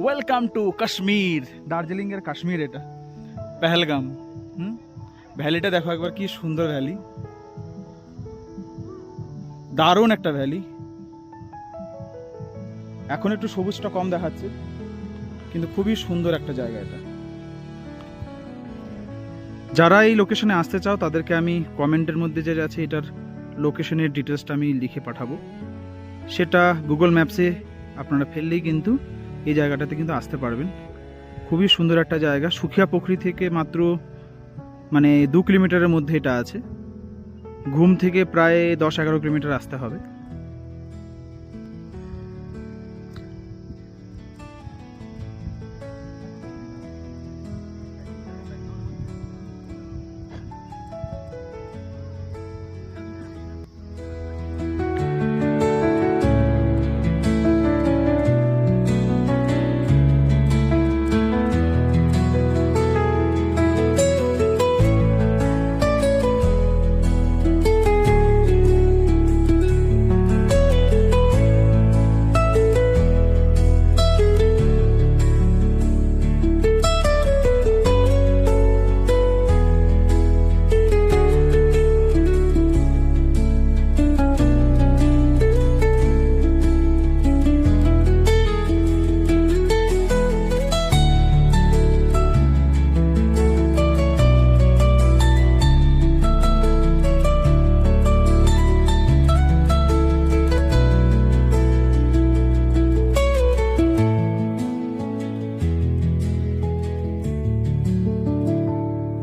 Welcome to Kashmir, Darjeeling এর কাশ্মীর। এটা পেহেলগাম। ভ্যালিটা দেখো একবার, কি সুন্দর ভ্যালি, দারুণ একটা ভ্যালি। এখন একটু সবুজটা কম দেখাচ্ছে, কিন্তু খুবই সুন্দর একটা জায়গা এটা। যারা এই লোকেশনে আসতে চাও তাদেরকে আমি কমেন্টের মধ্যে যে আছে এটার লোকেশনের ডিটেলসটা আমি লিখে পাঠাবো। সেটা গুগল ম্যাপসে আপনারা ফেললেই কিন্তু এই জায়গাটাতে কিন্তু আসতে পারবেন। খুবই সুন্দর একটা জায়গা। সুখিয়া পুকুরি থেকে মাত্র 2 কিলোমিটারের মধ্যে এটা আছে। ঘুম থেকে প্রায় 10-11 কিলোমিটার আসতে হবে।